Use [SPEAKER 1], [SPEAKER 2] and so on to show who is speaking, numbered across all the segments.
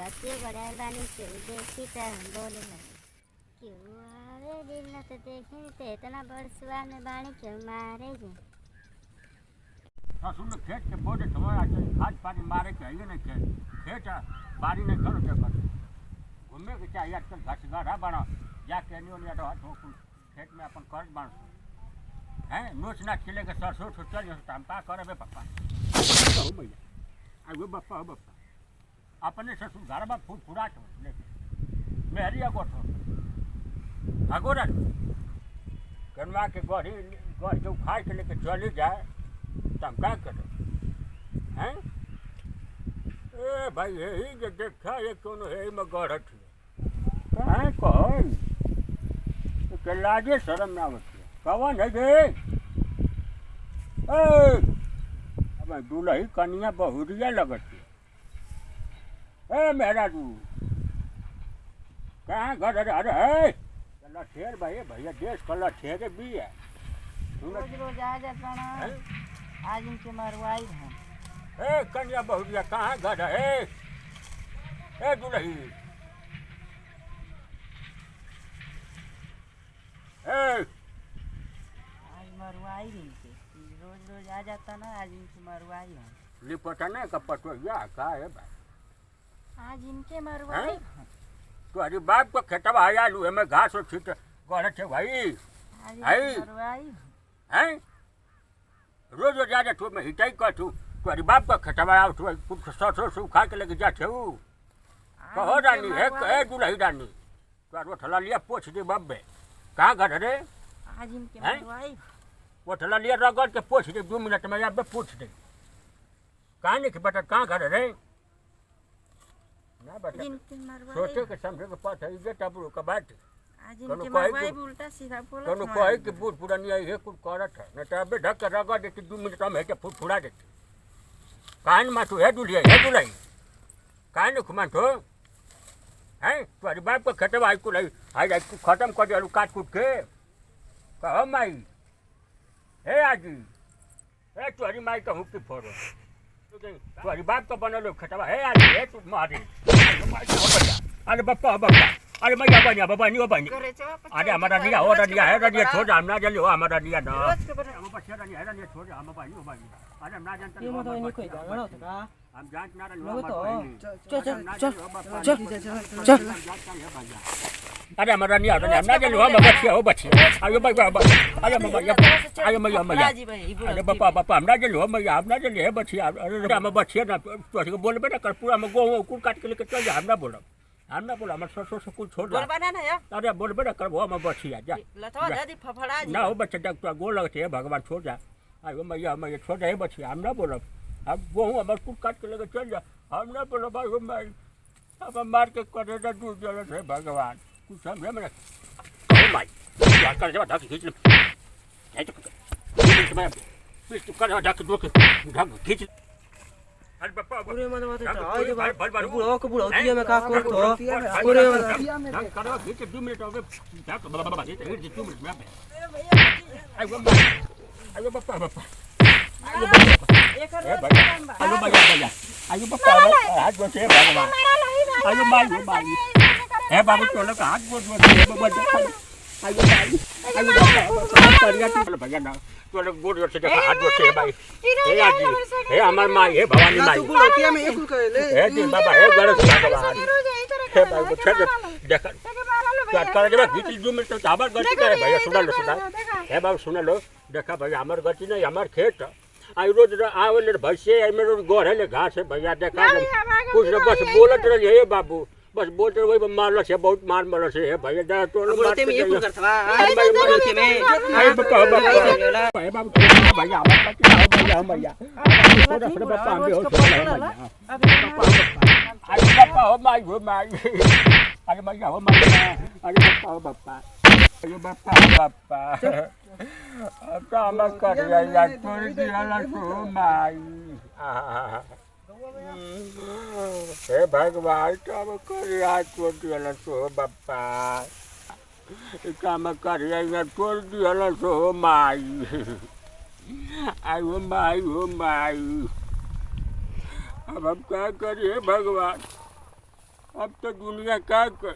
[SPEAKER 1] क्यों बढ़ाए बानी क्यों देखी तो बोले लगे क्यों आवे दिल न तो देखी तो इतना बड़ सुहाग में बानी क्यों मारे जे
[SPEAKER 2] ससुर ने खेत के बोझे थोड़ा खाद पानी मारे के आइए ना खेत बारी ने करो क्या कर घूमे के चाहिए आजकल घास गाढ़ा बना जाके नहीं रहा तो खेत में अपन कर्ज बन हैं नोच ना खिले के सरसों तो चल हम का करे पापा हो भैया आगे बापा हो बापा अपने ससुर घर में फूल फुरा छो मेहरी अगोठो अगोरा कनवा के गढ़ी गढ़ के उखाड़ के लेके चली जाए तो हम क्या करें हैं ए भाई यही जो देखा ये कौन है में गढ़ थी कहाँ कहो के लाजे शर्म ना होती कौन है गे अब दूल्ही कन्या बहुरिया लगती मेरा तू कहाँ घर अरे है चलो ठेर भाई भैया देश कल ठेरे भी है
[SPEAKER 3] रोज रोज आ जाता ना आज इनके मरवाई है
[SPEAKER 2] ए कन्या बहुरिया कहाँ घर है ए दूल्ही
[SPEAKER 3] आज मरवाई इनके रोज रोज आ जाता ना आज इनकी मरवाई है
[SPEAKER 2] लिपटा नहीं का पटोया का है भाई
[SPEAKER 3] आज इनके मरवाई
[SPEAKER 2] तो अरे बाप को खेतवा आया लू हमें घास और छीट गढ़ थे भाई
[SPEAKER 3] आज मरवाई
[SPEAKER 2] हैं रोज रोज आ तू मैं हिटाई कर तू तो अरे बाप का खेतवा आओ तू कुछ ससुर से उखा के लेके जा थे कहो रानी है दूल्ही रानी तो वो ठला लिया पोछ दे बब्बे कहाँ घर रे
[SPEAKER 3] आज इनके मरवाई
[SPEAKER 2] वो ठला लिया रगड़ के पोछ दे 2 मिनट में अब पूछ दे कहाँ नहीं बेटा कहाँ घर रे ना बेटा सोचे के समझे के पास है ये टबरू का बात
[SPEAKER 3] आज इनके मरवाई उल्टा सीधा बोला
[SPEAKER 2] कौन कोई की बूढ़ पुरानी आई है कुछ करत है न तो अबे ढक के रगड़ देती 2 मिनट में है फुड़ा देती कान में तू है दूल्ही है दूल्ही कान खुमान तो हैं तुम्हारी बाप को खतवा आई को लाई आई खत्म कर दिया काट कूट के कहो माई हे आजी हे तुम्हारी माई का हुक्की फोड़ो तुम्हारी बाप का बना लो खतवा है आज है तू मारी अरे बप्पा बप्पा अरे मैया बनिया बाबा नहीं बनी अरे हमारा दिया हो रहा है रनिया छोड़ हम ना जल्दी हो हमारा दिया ना हम बच्चे रनिया है रनिया छोड़ हम भाई हो भाई अरे हम ना जानते
[SPEAKER 4] ये मत नहीं कोई जानो तो का
[SPEAKER 2] हम जांच ना रही अरे हमारा नहीं आता हम ना जल्दी हम बच्चे हो बच्चे अरे भाई अरे मैया अरे मैया मैया अरे बापा बापा हम ना जल्दी हो मैया हम ना जल्दी है बच्चे अरे हम बच्चे ना तो बोलबे ना कर पूरा हम गो कुल काट के लेके चल जा हम ना बोला हमारे ससुर से कुछ छोड़ अरे बोलबे ना कर हम बचिया जा ना हो बच्चे डॉक्टर गो लगते है भगवान छोड़ जा अरे मैया मैया छोड़ जाए बचिया हम ना बोलब अब वो हमारे कुछ काट के लेके चल जा हम ना बोलो भाई हो भाई अब मार के करे ना दूर जलत है भगवान कुछ समझे मैंने भाई कर जब ढक खींच ले ढक खींच अरे पापा
[SPEAKER 4] पूरे मन बात है आज भाई बुढ़ाओ को बुढ़ाती है मैं का कर तो पूरे
[SPEAKER 2] मन करो खींच 2 मिनट हो गए ढक बाबा ये 2 मिनट में आयो पापा पापा आयो भैया आयो पापा हाथ जोड़े भगवान आयो माई है बाबू चलो का हाथ जोड़ बाबा आयो भाई आयो करिया तू भैया ना तोले गोड़ जोड़ से देखा हाथ जोड़ से भाई हे आजी हे हमार माई हे भवानी माई
[SPEAKER 4] तू बुढ़ातिया में एक कहले
[SPEAKER 2] हे दिन बाबा हे गणेश भगवान हे भाई बच्चा देखा काट कर जब खींच 2 मिनट तो हमार गति है भैया सुना हे बाबू सुन लो देखा भैया हमार गति नहीं हमार खेत आई रोज आवले भैसे आई मेरे गोड़ है घास है भैया देखा कुछ न बस बोलत रही है बाबू बस बोलते वही मारल से बहुत मार मरल से है भैया जा तो
[SPEAKER 4] बोलते में एक करथवा भाई बोलते में
[SPEAKER 2] आई बता भाई बाबू भैया भैया भैया थोड़ा थोड़ा बापा हम हो आई बापा हो माई अरे भैया हो माई अरे बापा हो बापा अरे बापा अब तो हम कर या तोरी दिया तो माई हे भगवान काम करिया छोड़ दिया सो बापा काम करिया छोड़ दिया सो माई आयो माई हो माई अब हम क्या करिए भगवान अब तो दुनिया क्या कर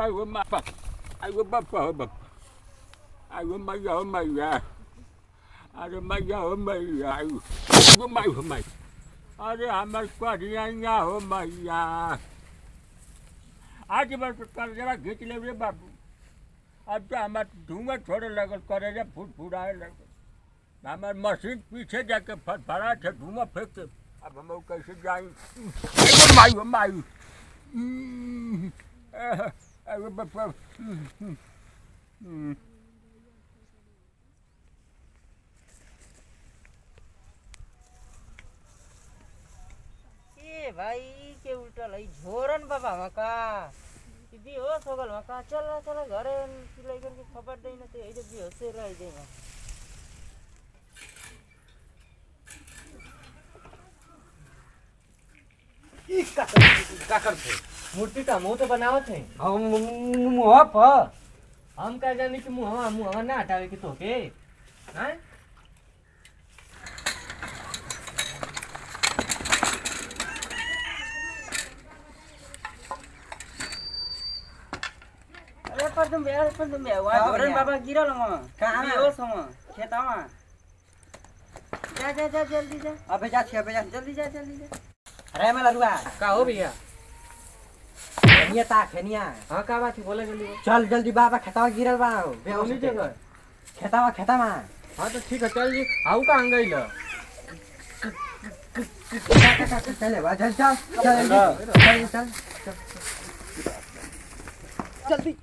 [SPEAKER 2] आयो बापा आयो बापा हो बापा आयो मैया हो मैया अरे मैया हो मैया आयो माई हो माई अरे हमारे करिया हो मैया आज बस कर जरा खींच ले रे बाबू अब तो हमारे धुआं छोड़े लगल करे रे फुटफुटाए लगल हमारे मशीन पीछे जाके फटफड़ा थे धुआं फेंकते अब हम कैसे जाएंगे माई माई अरे बापा
[SPEAKER 3] ए भाई के उल्टा लै झोरन बाबा मका बेहोश हो गल मका चल चल घरे सिलाई करके खबर देन ते ऐसे बेहोश रह जाए
[SPEAKER 4] का करते मूर्ति का मुंह तो बनावत है हम मुंह पर हम का जाने कि मुंह ना हटावे के तोके हैं
[SPEAKER 3] अरे पर तुम झोरन बाबा गिरल हम कहां बेहोश हम खेतवा जा जा जा जल्दी जा अबे जा जल्दी जा
[SPEAKER 4] अरे मैं लरुआ का हो भैया खेनिया हां का बात है बोले जल्दी चल जल्दी बाबा खेतवा गिरल बा बेहोश जगह खेतवा हां तो ठीक है चल जी आऊ का अंगई ल चले बा चल जल्दी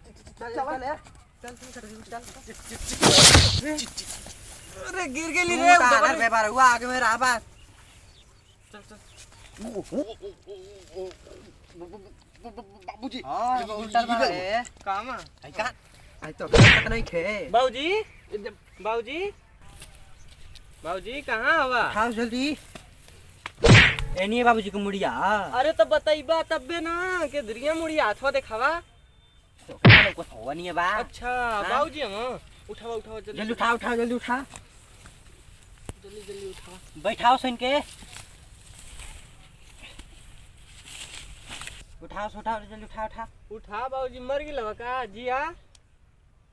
[SPEAKER 4] अरे गिर गेली रे उधर व्यापार हुआ आगे मेरा आवाज बाबूजी हां उल्टा रे काम आई का आई तो तक नहीं खे बाबूजी कहां हवा खाओ जल्दी एनी बाबूजी को मुड़िया अरे तो बताइबा तबे ना के दरिया मुड़िया हाथवा देखावा तो को होवनी है बा अच्छा बाबूजी हम उठाओ जल्दी उठा जल्दी उठा बैठाओ सुन के उठाओ जल्दी उठा बाबूजी मर गेल का जिया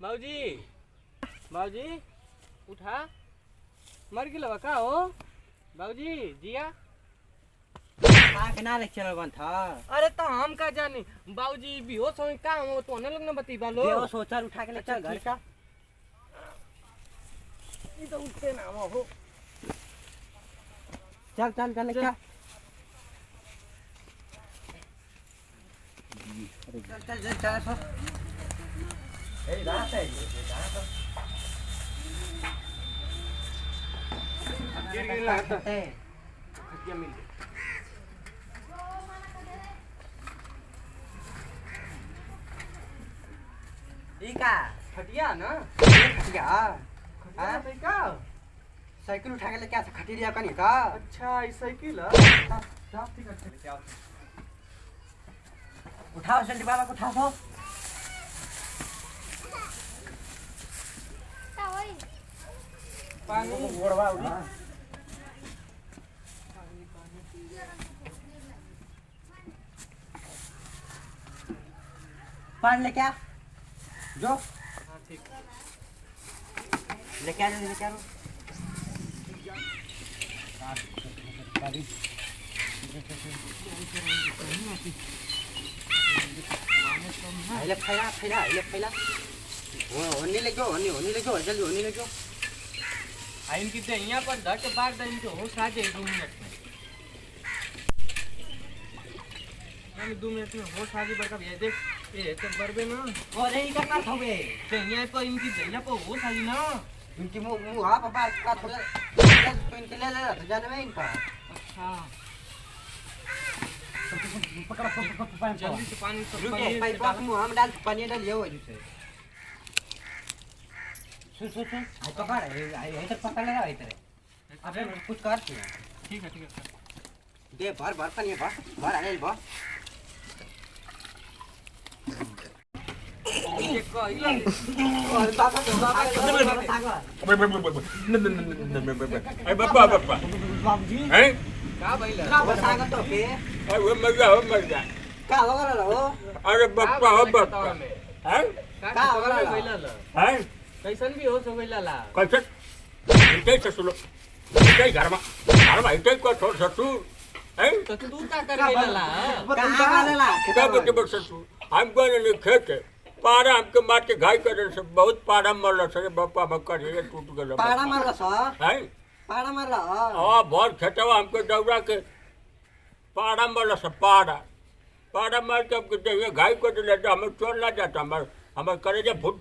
[SPEAKER 4] बाबूजी उठा मर गेल का हो बाबूजी जिया के ना लेक्चर बन था अरे तो हम का जाने बाबूजी बेहोश हो का हम तो ने लोग ने बतीबा लो बेहोश हो चल उठा के ले चल घर का ई तो उठते ना हो चल क्या चल ए रात है गिर गेला है खटिया मिल गई का खटिया ना खटिया हां का साइकिल उठा के लेके आ खटिया कनी का अच्छा ई साइकिल है ठीक है क्या उठाओ जल्दी बाबा को उठाओ पानी गोड़वा उठा पानी लेके आ जो हां ठीक लेके आ फैला होने लगे जल्दी आइन की यहाँ पर धट बार दिन तो हो साजे 2 मिनट में 2 मिनट में हो साजे बड़का भैया देख ये तो बरबे ना और नहीं करना था बे तो यहाँ पर इनकी यहाँ पर हो साजी ना इनकी मुंह हां पापा का थोड़ा तो इनके ले जाने में इनका अच्छा पकड़ जल्दी से पानी सब पानी मुंह हम डाल पानी डाल ये हो जैसे सुन पकड़ इधर पकड़ ले इधर अबे कुछ कर ठीक है दे भर पानी भर आने भर ये कोई और बाबा बाबूजी हैं का भइल का सागा तो के
[SPEAKER 2] वो मर जा
[SPEAKER 3] का हो गला हो
[SPEAKER 2] अरे बप्पा हो बप्पा हैं
[SPEAKER 4] का हो गला
[SPEAKER 2] हैं
[SPEAKER 4] कैसन भी हो गइला ला
[SPEAKER 2] कैसे इटे ससुर इटे घरमा इटे को छोड़ ससुर हैं
[SPEAKER 4] तो तू का कर गइला ला
[SPEAKER 3] का गला
[SPEAKER 2] क्या बच्चे बच्चे ससुर हमको ने खेत पारा हमके मार के घाई करे से बहुत पारा मरल से बप्पा मक्कर ये टूट गेल
[SPEAKER 3] पाड़ा मारला सा
[SPEAKER 2] हैं
[SPEAKER 3] पाड़ा मारला
[SPEAKER 2] हां बहुत खेतवा हमके दौड़ा के पारा मरल से पारा मार के हमके ये घाई को ले हम चोर ना जाता हमर करे जे फुट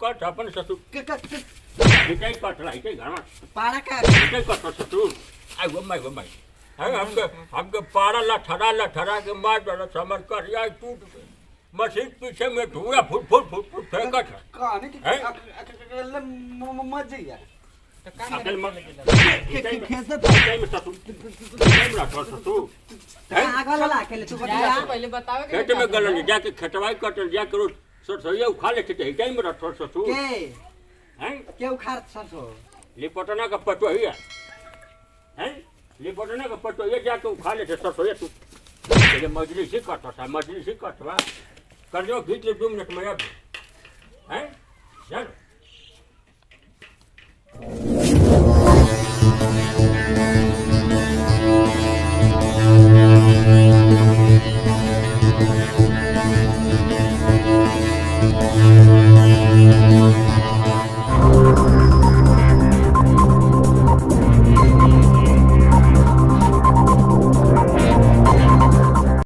[SPEAKER 2] कर अपन ससुर इटे कटला इटे घरमा
[SPEAKER 3] पाड़ा का
[SPEAKER 2] इटे कट ससुर आई वो माई है हमके पारा ला ठरा के मार डाला समर कर या टूट गई मशीन पीछे में धुआं फुट फेंका था
[SPEAKER 3] कहानी मत जाइए
[SPEAKER 4] तो का
[SPEAKER 2] अकल मत
[SPEAKER 3] कैसे
[SPEAKER 2] टाइम ससुर
[SPEAKER 3] आगा ला खेले तू बता
[SPEAKER 4] पहले बतावे
[SPEAKER 2] खेत में गलन जाके खटवाई कटल जाके रोज सरसोईया उखा लेते थे टाइम में रखो ससुर
[SPEAKER 3] के
[SPEAKER 2] हैं
[SPEAKER 3] के उखाड़ सरसो
[SPEAKER 2] लिपटना का पटो है हैं लिपटना का पटो ये जाके उखा लेते सरसोईया तू ये मजलिस ही कटवा कर दो खींच ले 2 मिनट में अब हैं चल